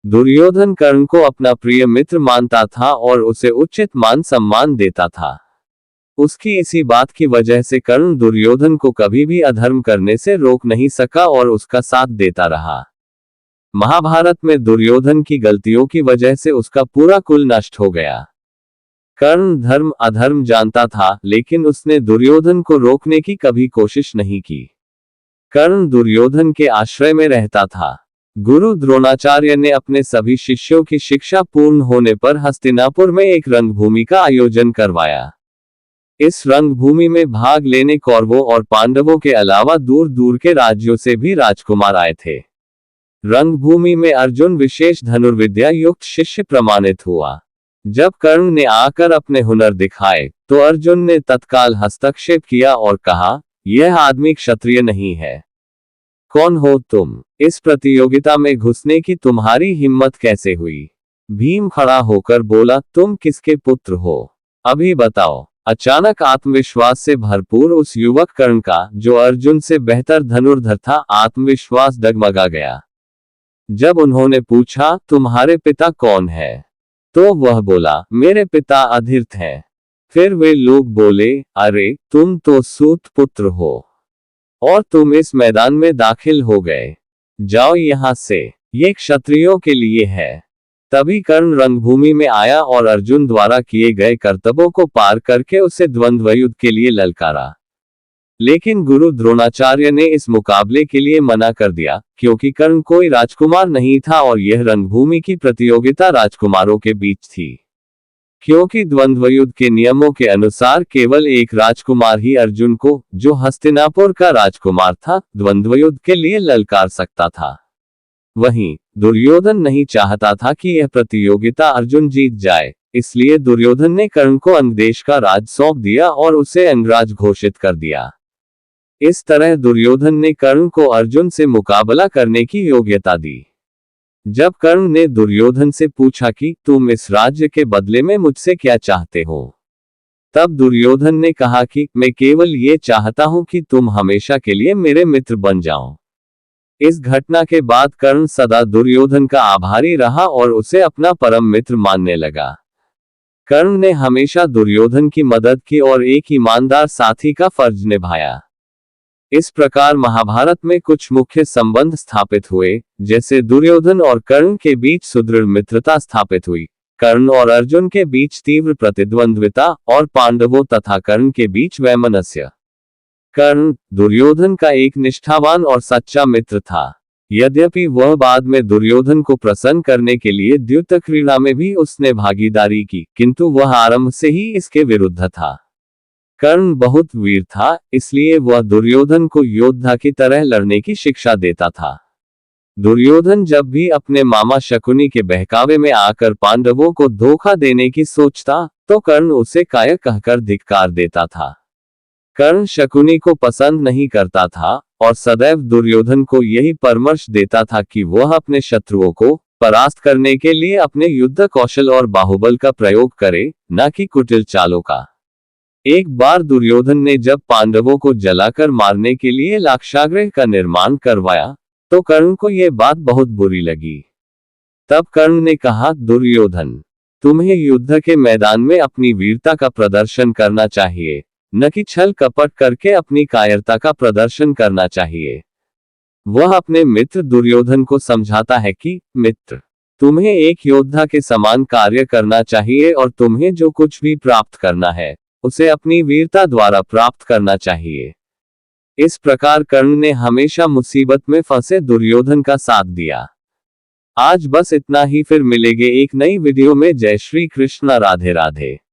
दुर्योधन कर्ण को अपना प्रिय मित्र मानता था और उसे उचित मान सम्मान देता था। उसकी इसी बात की वजह से कर्ण दुर्योधन को कभी भी अधर्म करने से रोक नहीं सका और उसका साथ देता रहा। महाभारत में दुर्योधन की गलतियों की वजह से उसका पूरा कुल नष्ट हो गया। कर्ण धर्म अधर्म जानता था, लेकिन उसने दुर्योधन को रोकने की कभी कोशिश नहीं की। कर्ण दुर्योधन के आश्रय में रहता था। गुरु द्रोणाचार्य ने अपने सभी शिष्यों की शिक्षा पूर्ण होने पर हस्तिनापुर में एक रंगभूमि का आयोजन करवाया। इस रंगभूमि में भाग लेने कौरवों और पांडवों के अलावा दूर दूर के राज्यों से भी राजकुमार आए थे। रंगभूमि में अर्जुन विशेष धनुर्विद्या युक्त शिष्य प्रमाणित हुआ। जब कर्ण ने आकर अपने हुनर दिखाए तो अर्जुन ने तत्काल हस्तक्षेप किया और कहा, यह आदमी क्षत्रिय नहीं है। कौन हो तुम? इस प्रतियोगिता में घुसने की तुम्हारी हिम्मत कैसे हुई? भीम खड़ा होकर बोला, तुम किसके पुत्र हो? अभी बताओ। अचानक आत्मविश्वास से भरपूर उस युवक कर्ण का, जो अर्जुन से बेहतर धनुर्धर था, आत्मविश्वास डगमगा गया। जब उन्होंने पूछा, तुम्हारे पिता कौन है? तो वह बोला, मेरे पिता अधीरथ हैं। फिर वे लोग बोले, अरे तुम तो सूत पुत्र हो और तुम इस मैदान में दाखिल हो गए। जाओ यहां से, ये क्षत्रियों के लिए है। तभी कर्ण रंगभूमि में आया और अर्जुन द्वारा किए गए कर्तव्यों को पार करके उसे द्वंद्व युद्ध के लिए ललकारा। लेकिन गुरु द्रोणाचार्य ने इस मुकाबले के लिए मना कर दिया, क्योंकि कर्ण कोई राजकुमार नहीं था और यह रंगभूमि की प्रतियोगिता राजकुमारों के बीच थी। क्योंकि द्वंद्व युद्ध के नियमों के अनुसार केवल एक राजकुमार ही अर्जुन को, जो हस्तिनापुर का राजकुमार था, द्वंद्व युद्ध के लिए ललकार सकता था। वहीं दुर्योधन नहीं चाहता था कि यह प्रतियोगिता अर्जुन जीत जाए, इसलिए दुर्योधन ने कर्ण को अंगदेश का राज सौंप दिया और उसे अंगराज घोषित कर दिया। इस तरह दुर्योधन ने कर्ण को अर्जुन से मुकाबला करने की योग्यता दी। जब कर्ण ने दुर्योधन से पूछा कि तुम इस राज्य के बदले में मुझसे क्या चाहते हो, तब दुर्योधन ने कहा कि मैं केवल ये चाहता हूं कि तुम हमेशा के लिए मेरे मित्र बन जाओ। इस घटना के बाद कर्ण सदा दुर्योधन का आभारी रहा और उसे अपना परम मित्र मानने लगा। कर्ण ने हमेशा दुर्योधन की मदद की और एक ईमानदार साथी का फर्ज निभाया। इस प्रकार महाभारत में कुछ मुख्य संबंध स्थापित हुए, जैसे दुर्योधन और कर्ण के बीच सुदृढ़ मित्रता स्थापित हुई, कर्ण और अर्जुन के बीच तीव्र प्रतिद्वंद्विता और पांडवों तथा कर्ण के बीच वैमनस्य। कर्ण दुर्योधन का एक निष्ठावान और सच्चा मित्र था। यद्यपि वह बाद में दुर्योधन को प्रसन्न करने के लिए द्यूत क्रीड़ा में भी उसने भागीदारी की, किंतु वह आरंभ से ही इसके विरुद्ध था। कर्ण बहुत वीर था, इसलिए वह दुर्योधन को योद्धा की तरह लड़ने की शिक्षा देता था। दुर्योधन जब भी अपने मामा शकुनी के बहकावे में आकर पांडवों को धोखा देने की सोचता, तो कर्ण उसे काय कहकर धिक्कार देता था। कर्ण शकुनी को पसंद नहीं करता था और सदैव दुर्योधन को यही परामर्श देता था कि वह अपने शत्रुओं को परास्त करने के लिए अपने युद्ध कौशल और बाहुबल का प्रयोग करे, न कि कुटिल चालों का। एक बार दुर्योधन ने जब पांडवों को जलाकर मारने के लिए लाक्षागृह का निर्माण करवाया, तो कर्ण को यह बात बहुत बुरी लगी। तब कर्ण ने कहा, दुर्योधन, तुम्हें युद्ध के मैदान में अपनी वीरता का प्रदर्शन करना चाहिए, न कि छल कपट करके अपनी कायरता का प्रदर्शन करना चाहिए। वह अपने मित्र दुर्योधन को समझाता है कि मित्र, तुम्हें एक योद्धा के समान कार्य करना चाहिए और तुम्हें जो कुछ भी प्राप्त करना है, उसे अपनी वीरता द्वारा प्राप्त करना चाहिए। इस प्रकार कर्ण ने हमेशा मुसीबत में फंसे दुर्योधन का साथ दिया। आज बस इतना ही, फिर मिलेंगे एक नई वीडियो में। जय श्री कृष्ण, राधे राधे।